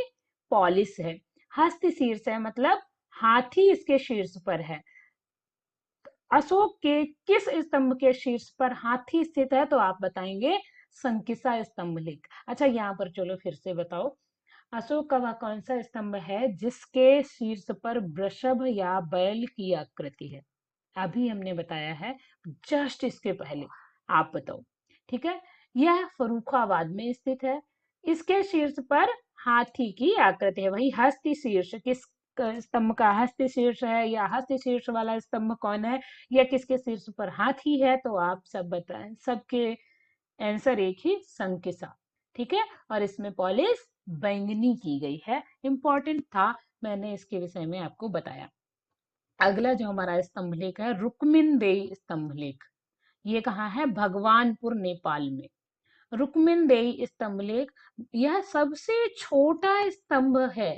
Speaker 1: पॉलिश है। हस्त शीर्ष है, मतलब हाथी इसके शीर्ष पर है। अशोक के किस स्तंभ के शीर्ष पर हाथी स्थित है? तो आप बताएंगे संकिसा स्तंभ लेख। अच्छा, यहाँ पर चलो फिर से बताओ, अशोक का वह कौन सा स्तंभ है जिसके शीर्ष पर वृषभ या बैल की आकृति है? अभी हमने बताया है, जस्ट इसके पहले। आप बताओ। ठीक है, यह फर्रुखाबाद में स्थित है। इसके शीर्ष पर हाथी की आकृति है। वही हस्ती शीर्ष, किस स्तंभ का हस्ती शीर्ष है, या हस्ती शीर्ष वाला स्तंभ कौन है, या किसके शीर्ष पर हाथी है? तो आप सब बताएं। सबके आंसर एक ही, संकिसा। ठीक है, और इसमें पॉलिश बैंगनी की गई है। इंपॉर्टेंट था, मैंने इसके विषय में आपको बताया। अगला जो हमारा स्तंभ लेख है, रुक्मिनदेई स्तंभ लेख। ये कहाँ है? भगवानपुर, नेपाल में। रुक्मिनदेई स्तंभ लेख, यह सबसे छोटा स्तंभ है।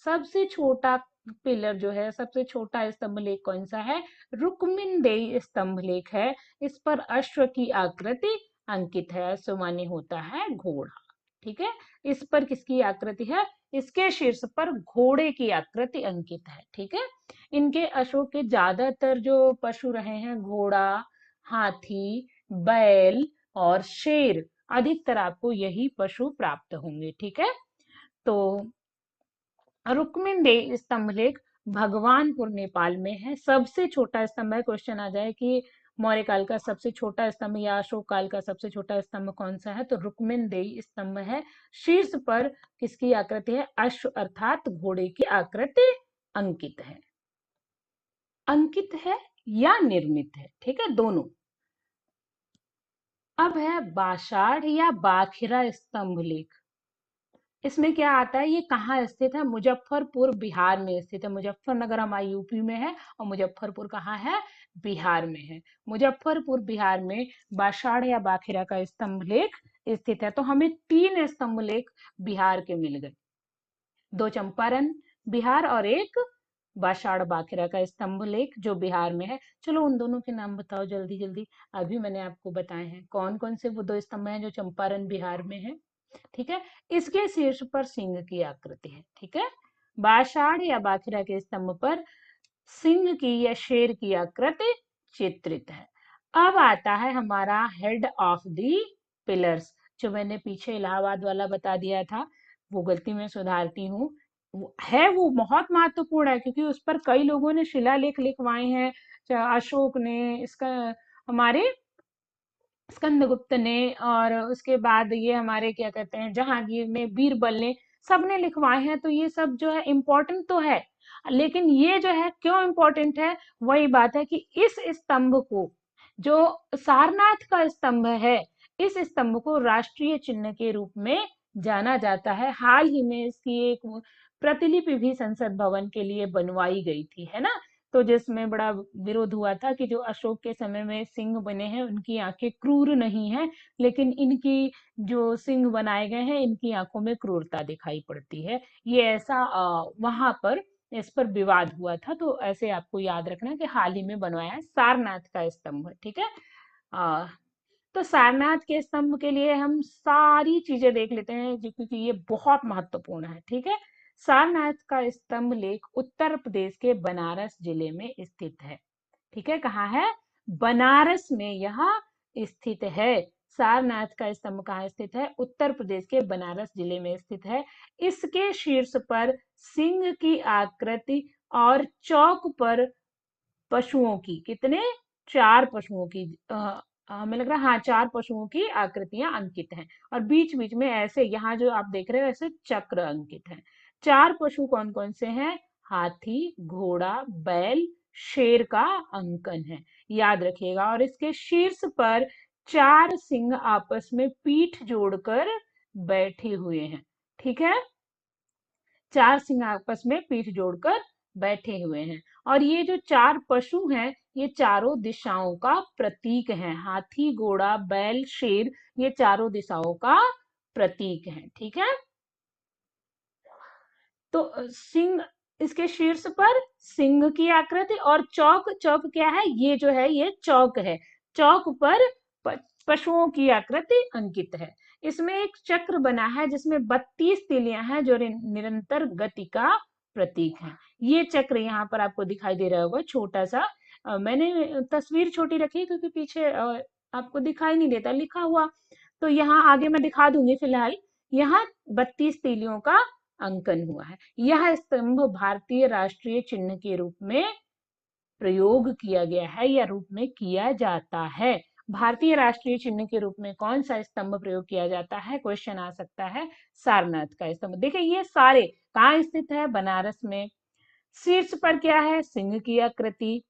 Speaker 1: सबसे छोटा पिलर जो है, सबसे छोटा स्तंभ लेख कौन सा है? रुक्मिणदेही स्तंभ लेख है। इस पर अश्व की आकृति अंकित है। अश्व माने होता है घोड़ा, ठीक है। इस पर किसकी आकृति है? इसके शीर्ष पर घोड़े की आकृति अंकित है, ठीक है। इनके अशोक के ज्यादातर जो पशु रहे हैं, घोड़ा, हाथी, बैल और शेर, अधिकतर आपको यही पशु प्राप्त होंगे, ठीक है। तो रुक्मिणदेही स्तंभ लेख भगवानपुर नेपाल में है। सबसे छोटा स्तंभ है। क्वेश्चन आ जाए कि मौर्य काल का सबसे छोटा स्तंभ या अशोक काल का सबसे छोटा स्तंभ कौन सा है, तो रुक्मिणदेही स्तंभ है। शीर्ष पर किसकी आकृति है? अश्व अर्थात घोड़े की आकृति अंकित है। अंकित है या निर्मित है, ठीक है, दोनों। अब है बाशाढ़ या बाखिरा स्तंभ लेख। इसमें क्या आता है? ये कहाँ स्थित है? मुजफ्फरपुर बिहार में स्थित है। मुजफ्फरनगर हमारे यूपी में है और मुजफ्फरपुर कहाँ है? बिहार में है। मुजफ्फरपुर बिहार में बाशाढ़ या बाखिरा का स्तंभ लेख स्थित है। तो हमें 3 स्तंभ लेख बिहार के मिल गए, 2 चंपारण बिहार और एक बाशाढ़ बाखिरा का स्तंभ लेख जो बिहार में है। चलो उन दोनों के नाम बताओ जल्दी जल्दी। अभी मैंने आपको बताए हैं कौन कौन से वो 2 स्तंभ हैं जो चंपारण बिहार में है, ठीक है। इसके शीर्ष पर सिंह की आकृति है, ठीक है। बाशाढ़ या बाखिरा के स्तंभ पर सिंह की या शेर की आकृति चित्रित है। अब आता है हमारा हेड ऑफ द पिलर्स, जो मैंने पीछे इलाहाबाद वाला बता दिया था, वो गलती में सुधारती हूँ। वो बहुत महत्वपूर्ण है क्योंकि उस पर कई लोगों ने शिलालेख लिखवाए हैं। अशोक ने, इसका हमारे स्कंदगुप्त ने, और उसके बाद ये हमारे क्या कहते हैं जहांगीर ने, बीरबल ने, सबने लिखवाए हैं। तो ये सब जो है इम्पोर्टेंट तो है, लेकिन ये जो है क्यों इम्पोर्टेंट है, वही बात है कि इस स्तंभ को, जो सारनाथ का स्तंभ है, इस स्तंभ को राष्ट्रीय चिन्ह के रूप में जाना जाता है। हाल ही में इसकी एक प्रतिलिपि भी संसद भवन के लिए बनवाई गई थी, है ना। तो जिसमें बड़ा विरोध हुआ था कि जो अशोक के समय में सिंह बने हैं उनकी आंखें क्रूर नहीं है, लेकिन इनकी जो सिंह बनाए गए हैं इनकी आंखों में क्रूरता दिखाई पड़ती है। ये ऐसा वहां पर इस पर विवाद हुआ था। तो ऐसे आपको याद रखना कि हाल ही में बनवाया है सारनाथ का स्तंभ, ठीक है। आ, तो सारनाथ के स्तंभ के लिए हम सारी चीजें देख लेते हैं क्योंकि ये बहुत महत्वपूर्ण है, ठीक है। सारनाथ का स्तंभ लेख उत्तर प्रदेश के बनारस जिले में स्थित है, ठीक है। कहाँ है? बनारस में यह स्थित है। सारनाथ का स्तंभ कहाँ स्थित है? उत्तर प्रदेश के बनारस जिले में स्थित है। इसके शीर्ष पर सिंह की आकृति और चौक पर पशुओं की, कितने? 4 पशुओं की, हमें लग रहा है हाँ 4 पशुओं की आकृतियां अंकित हैं। और बीच बीच में ऐसे यहाँ जो आप देख रहे हो ऐसे चक्र अंकित हैं। 4 पशु कौन कौन से हैं? हाथी, घोड़ा, बैल, शेर का अंकन है, याद रखिएगा। और इसके शीर्ष पर 4 सिंह आपस में पीठ जोड़कर बैठे हुए हैं, ठीक है। 4 सिंह आपस में पीठ जोड़कर बैठे हुए हैं। और ये जो 4 पशु हैं ये चारों दिशाओं का प्रतीक है। हाथी, घोड़ा, बैल, शेर, ये चारों दिशाओं का प्रतीक है, ठीक है। तो सिंह, इसके शीर्ष पर सिंह की आकृति और चौक, चौक क्या है? ये जो है ये चौक है। चौक पर पशुओं की आकृति अंकित है। इसमें एक चक्र बना है जिसमें 32 तीलियां हैं जो निरंतर गति का प्रतीक है। ये चक्र यहाँ पर आपको दिखाई दे रहा होगा छोटा सा। मैंने तस्वीर छोटी रखी क्योंकि पीछे आपको दिखाई नहीं देता लिखा हुआ। तो यहाँ आगे मैं दिखा दूंगी। फिलहाल यहाँ 32 तीलियों का अंकन हुआ है। यह स्तंभ भारतीय राष्ट्रीय चिन्ह के रूप में प्रयोग किया गया है या रूप में किया जाता है। भारतीय राष्ट्रीय चिन्ह के रूप में कौन सा स्तंभ प्रयोग किया जाता है? क्वेश्चन आ सकता है। सारनाथ का स्तंभ। देखिए ये सारे कहाँ स्थित है? बनारस में। शीर्ष पर क्या है? सिंह की आकृति।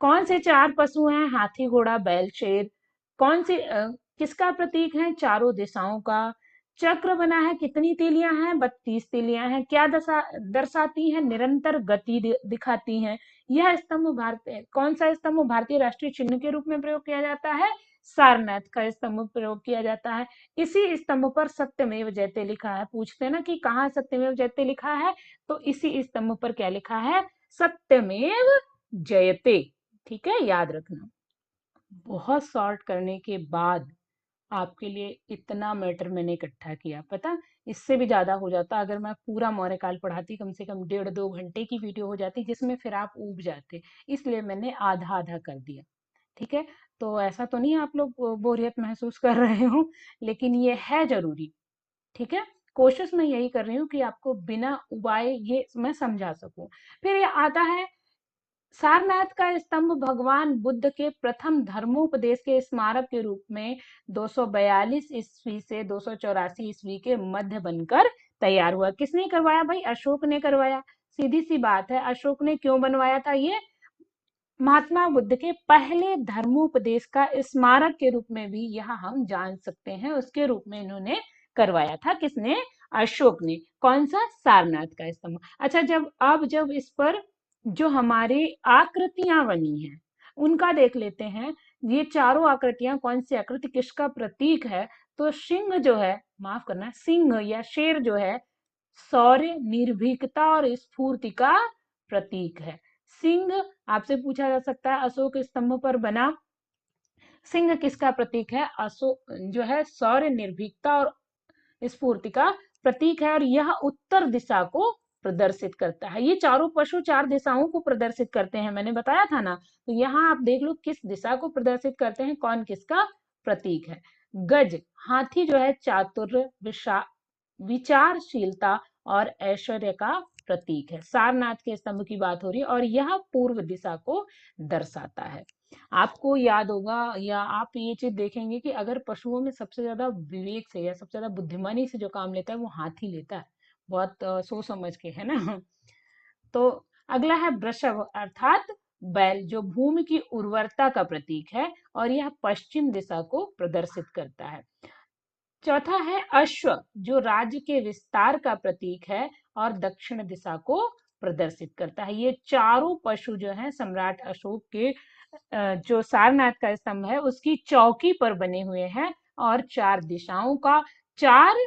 Speaker 1: कौन से 4 पशु हैं? हाथी, घोड़ा, बैल, शेर। कौन से किसका प्रतीक है? चारों दिशाओं का। चक्र बना है, कितनी तीलियां हैं? 32 तीलियां हैं। क्या दर्शाती हैं? निरंतर गति दिखाती हैं। यह स्तंभ भारतीय, कौन सा स्तंभ भारतीय राष्ट्रीय चिन्ह के रूप में प्रयोग किया जाता है? सारनाथ का स्तंभ प्रयोग किया जाता है। इसी स्तंभ पर सत्यमेव जयते लिखा है। पूछते हैं ना कि कहाँ सत्यमेव जयते लिखा है, तो इसी स्तंभ पर क्या लिखा है, सत्यमेव जयते। ठीक है, याद रखना। बहुत सॉर्ट करने के बाद आपके लिए इतना मैटर मैंने इकट्ठा किया, पता इससे भी ज्यादा हो जाता अगर मैं पूरा मौर्यकाल पढ़ाती, कम से कम 1.5-2 घंटे की वीडियो हो जाती, जिसमें फिर आप ऊब जाते। इसलिए मैंने आधा आधा कर दिया। ठीक है, तो ऐसा तो नहीं आप लोग बोरियत महसूस कर रहे हो, लेकिन ये है जरूरी। ठीक है, कोशिश मैं यही कर रही हूँ कि आपको बिना उबाए ये मैं समझा सकूं। फिर ये आता है, सारनाथ का स्तंभ भगवान बुद्ध के प्रथम धर्मोपदेश के स्मारक के रूप में 242 ईस्वी से 284 ईस्वी के मध्य बनकर तैयार हुआ। किसने करवाया भाई, अशोक ने करवाया। सीधी सी बात है, अशोक ने क्यों बनवाया था ये, महात्मा बुद्ध के पहले धर्मोपदेश का स्मारक के रूप में भी यह हम जान सकते हैं, उसके रूप में इन्होंने करवाया था। किसने, अशोक ने। कौन सा, सारनाथ का स्तंभ। अच्छा, जब इस पर जो हमारे आकृतियां बनी हैं उनका देख लेते हैं। ये चारों आकृतियां कौन सी आकृति किसका प्रतीक है, तो सिंह जो है, माफ करना, सिंह या शेर जो है, शौर्य, निर्भीकता और स्फूर्ति का प्रतीक है। सिंह, आपसे पूछा जा सकता है अशोक स्तंभ पर बना सिंह किसका प्रतीक है, अशोक जो है शौर्य, निर्भीकता और स्फूर्ति का प्रतीक है, और यह उत्तर दिशा को प्रदर्शित करता है। ये चारों पशु 4 दिशाओं को प्रदर्शित करते हैं, मैंने बताया था ना। तो यहाँ आप देख लो किस दिशा को प्रदर्शित करते हैं, कौन किसका प्रतीक है। गज, हाथी जो है चातुर्य, विचारशीलता और ऐश्वर्य का प्रतीक है। सारनाथ के स्तंभ की बात हो रही है और यह पूर्व दिशा को दर्शाता है। आपको याद होगा या आप ये चीज देखेंगे कि अगर पशुओं में सबसे ज्यादा विवेक से या सबसे ज्यादा बुद्धिमानी से जो काम लेता है वो हाथी लेता है, बहुत सोच समझ के, है ना। तो अगला है वृषभ अर्थात बैल, जो भूमि की उर्वरता का प्रतीक है और यह पश्चिम दिशा को प्रदर्शित करता है। चौथा है अश्व, जो राज्य के विस्तार का प्रतीक है और दक्षिण दिशा को प्रदर्शित करता है। ये चारों पशु जो हैं सम्राट अशोक के जो सारनाथ का स्तंभ है उसकी चौकी पर बने हुए हैं और 4 दिशाओं का, 4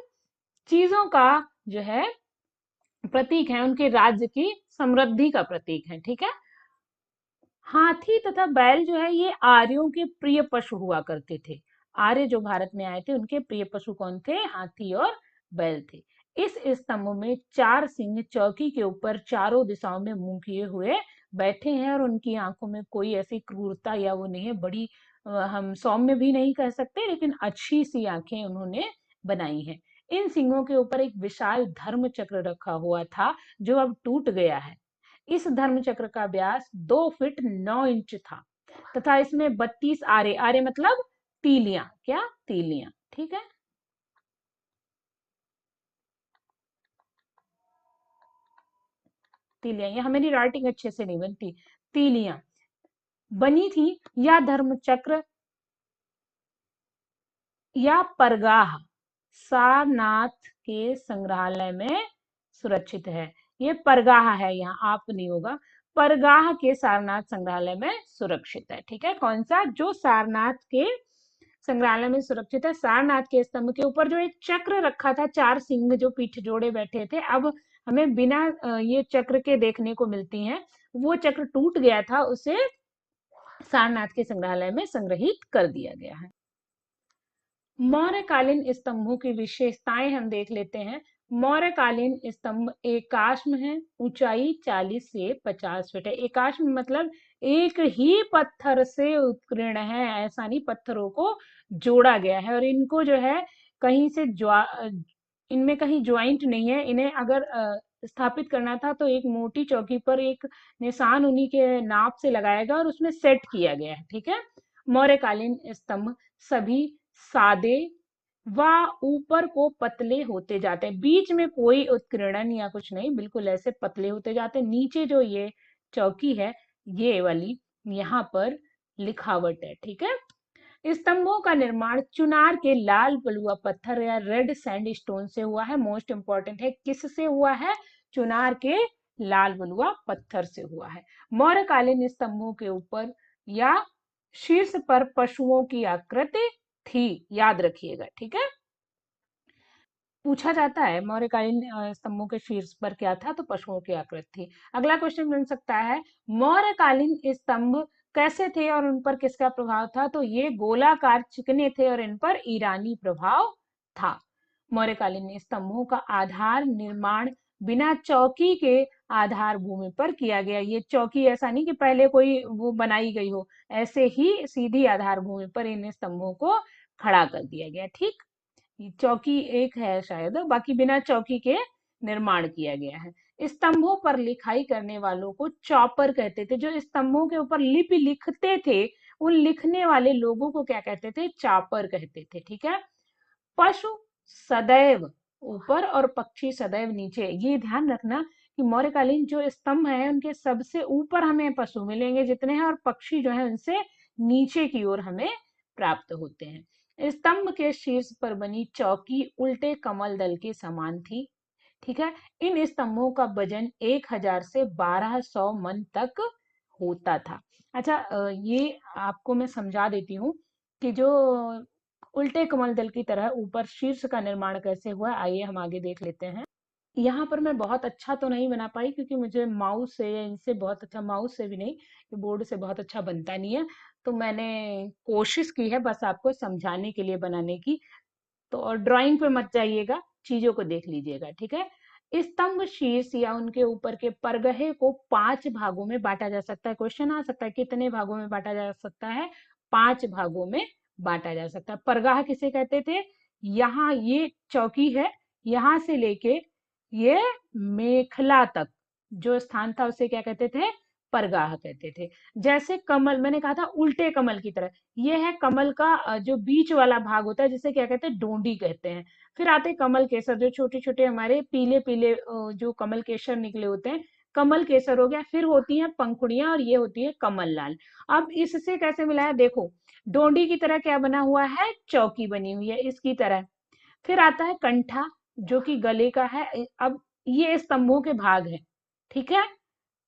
Speaker 1: चीजों का जो है प्रतीक है, उनके राज्य की समृद्धि का प्रतीक है। ठीक है, हाथी तथा बैल जो है ये आर्यों के प्रिय पशु हुआ करते थे। आर्य जो भारत में आए थे उनके प्रिय पशु कौन थे, हाथी और बैल थे। इस स्तंभ में 4 सिंह चौकी के ऊपर चारों दिशाओं में मुंह किए हुए बैठे हैं और उनकी आंखों में कोई ऐसी क्रूरता या वो नहीं है, बड़ी हम सौम्य भी नहीं कह सकते, लेकिन अच्छी सी आंखें उन्होंने बनाई हैं। इन सिंहों के ऊपर एक विशाल धर्म चक्र रखा हुआ था जो अब टूट गया है। इस धर्म चक्र का व्यास 2 फीट 9 इंच था तथा इसमें 32 आरे, आरे मतलब तीलियां, क्या तीलियां। ठीक है, तीलियां, यहां मेरी राइटिंग अच्छे से नहीं बनती, तीलियां बनी थी। यह धर्म चक्र या परगाह सारनाथ के संग्रहालय में सुरक्षित है। ये परगाह है, यहाँ आप नहीं होगा, परगाह के सारनाथ संग्रहालय में सुरक्षित है। ठीक है, कौन सा, जो सारनाथ के संग्रहालय में सुरक्षित है। सारनाथ के स्तंभ के ऊपर जो एक चक्र रखा था, 4 सिंह जो पीठ जोड़े बैठे थे, अब हमें बिना ये चक्र के देखने को मिलती हैं। वो चक्र टूट गया था, उसे सारनाथ के संग्रहालय में संग्रहित कर दिया गया है। मौर्यकालीन स्तंभों की विशेषताएं हम देख लेते हैं। मौर्यकालीन स्तंभ एकाश्म है, ऊंचाई 40 से 50 फीट है। एकाश्म मतलब एक ही पत्थर से उत्कीर्ण है, ऐसा नहीं, पत्थरों को जोड़ा गया है और इनको जो है कहीं से इनमें कहीं ज्वाइंट नहीं है। इन्हें अगर स्थापित करना था तो एक मोटी चौकी पर एक निशान उन्हीं के नाप से लगाया गया और उसमें सेट किया गया है। ठीक है, मौर्यकालीन स्तंभ सभी सादे व ऊपर को पतले होते जाते हैं, बीच में कोई उत्कीर्णन या कुछ नहीं, बिल्कुल ऐसे पतले होते जाते हैं। नीचे जो ये चौकी है, ये वाली, यहाँ पर लिखावट है। ठीक है, स्तंभों का निर्माण चुनार के लाल बलुआ पत्थर या रेड सैंडस्टोन से हुआ है। मोस्ट इंपॉर्टेंट है, किससे हुआ है, चुनार के लाल बलुआ पत्थर से हुआ है। मौर्यकालीन स्तंभों के ऊपर या शीर्ष पर पशुओं की आकृति थी, याद रखिएगा, ठीक है। पूछा जाता है मौर्यकालीन स्तंभों के शीर्ष पर क्या था, तो पशुओं की आकृति थी। अगला क्वेश्चन बन सकता है, मौर्यकालीन स्तंभ कैसे थे और उन पर किसका प्रभाव था, तो ये गोलाकार चिकने थे और इन पर ईरानी प्रभाव था। मौर्यकालीन स्तंभों का आधार निर्माण बिना चौकी के आधार भूमि पर किया गया। ये चौकी ऐसा नहीं कि पहले कोई वो बनाई गई हो, ऐसे ही सीधी आधार भूमि पर इन स्तंभों को खड़ा कर दिया गया, ठीक। चौकी एक है शायद, बाकी बिना चौकी के निर्माण किया गया है। स्तंभों पर लिखाई करने वालों को चॉपर कहते थे। जो स्तंभों के ऊपर लिपि लिखते थे, उन लिखने वाले लोगों को क्या कहते थे, चापर कहते थे, ठीक है। पशु सदैव ऊपर और पक्षी सदैव नीचे, ये ध्यान रखना कि मौर्यकालीन जो स्तंभ है उनके सबसे ऊपर हमें पशु मिलेंगे जितने हैं, और पक्षी जो है उनसे नीचे की ओर हमें प्राप्त होते हैं। स्तंभ के शीर्ष पर बनी चौकी उल्टे कमल दल के समान थी, ठीक है। इन स्तंभों का वजन 1000 से 1200 मन तक होता था। अच्छा, ये आपको मैं समझा देती हूँ कि जो उल्टे कमल दल की तरह ऊपर शीर्ष का निर्माण कैसे हुआ, आइए हम आगे देख लेते हैं। यहाँ पर मैं बहुत अच्छा तो नहीं बना पाई क्योंकि मुझे माउस से या इनसे बहुत अच्छा, माउस से भी नहीं, बोर्ड से बहुत अच्छा बनता नहीं है। तो मैंने कोशिश की है बस आपको समझाने के लिए बनाने की। तो और ड्राइंग पे मत जाइएगा, चीजों को देख लीजिएगा, ठीक है। स्तंभ शीर्ष या उनके ऊपर के परगहे को 5 भागों में बांटा जा सकता है। क्वेश्चन आ सकता है कितने भागों में बांटा जा सकता है, 5 भागों में बांटा जा सकता है। परगाह किसे कहते थे, यहाँ ये चौकी है, यहां से लेके ये मेखला तक जो स्थान था उसे क्या कहते थे, परगाह कहते थे। जैसे कमल, मैंने कहा था उल्टे कमल की तरह, ये है कमल का जो बीच वाला भाग होता है जिसे क्या कहते हैं, डोंडी कहते हैं। फिर आते हैं कमल केसर, जो छोटे छोटे हमारे पीले पीले जो कमल केसर निकले होते हैं, कमल केसर हो गया। फिर होती हैं पंखुड़ियां और ये होती है कमल लाल। अब इससे कैसे मिला है, देखो डोंडी की तरह क्या बना हुआ है, चौकी बनी हुई है इसकी तरह। फिर आता है कंठा जो कि गले का है। अब ये स्तंभों के भाग है, ठीक है,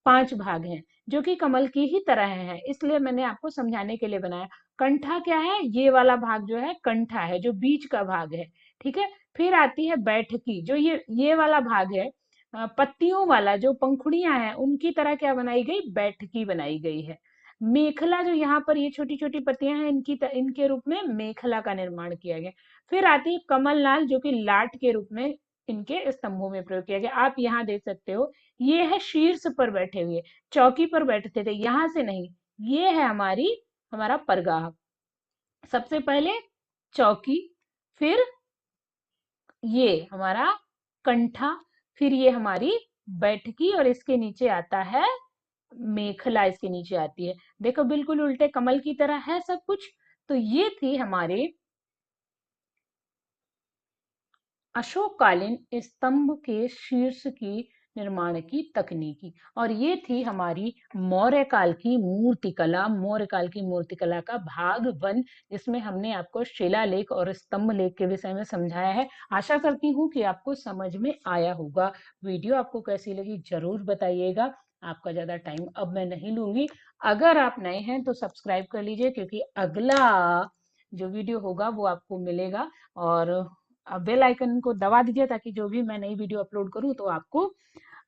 Speaker 1: 5 भाग हैं जो कि कमल की ही तरह है, इसलिए मैंने आपको समझाने के लिए बनाया। कंठा क्या है, ये वाला भाग जो है कंठा है, जो बीच का भाग है, ठीक है। फिर आती है बैठकी, जो ये वाला भाग है, पत्तियों वाला, जो पंखुड़ियां हैं उनकी तरह क्या बनाई गई, बैठकी बनाई गई है। मेखला, जो यहाँ पर ये छोटी छोटी पत्तियां हैं, इनके रूप में मेखला का निर्माण किया गया। फिर आती है कमल लाल, जो कि लाट के रूप में इनके स्तंभों में प्रयोग किया गया। आप यहाँ देख सकते हो, ये है शीर्ष पर बैठे हुए, चौकी पर बैठते थे, यहां से नहीं। ये है हमारा परगाह। सबसे पहले चौकी, फिर ये हमारा कंठा, फिर ये हमारी बैठकी, और इसके नीचे आता है मेखला, इसके नीचे आती है। देखो बिल्कुल उल्टे कमल की तरह है सब कुछ। तो ये थी हमारे अशोककालीन स्तंभ के शीर्ष की निर्माण की तकनीकी, और ये थी हमारी मौर्यकाल की मूर्तिकला। मौर्यकाल की मूर्तिकला का भाग 1, जिसमें हमने आपको शिलालेख और स्तंभ लेख के विषय में समझाया है। आशा करती हूँ कि आपको समझ में आया होगा। वीडियो आपको कैसी लगी जरूर बताइएगा। आपका ज्यादा टाइम अब मैं नहीं लूंगी। अगर आप नए हैं तो सब्सक्राइब कर लीजिए, क्योंकि अगला जो वीडियो होगा वो आपको मिलेगा। और बेल आइकन को दबा दीजिए ताकि जो भी मैं नई वीडियो अपलोड करूं तो आपको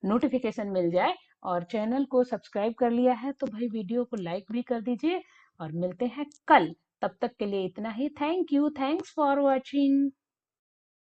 Speaker 1: नोटिफिकेशन मिल जाए। और चैनल को सब्सक्राइब कर लिया है तो भाई वीडियो को लाइक भी कर दीजिए। और मिलते हैं कल, तब तक के लिए इतना ही। Thank you, thanks for watching.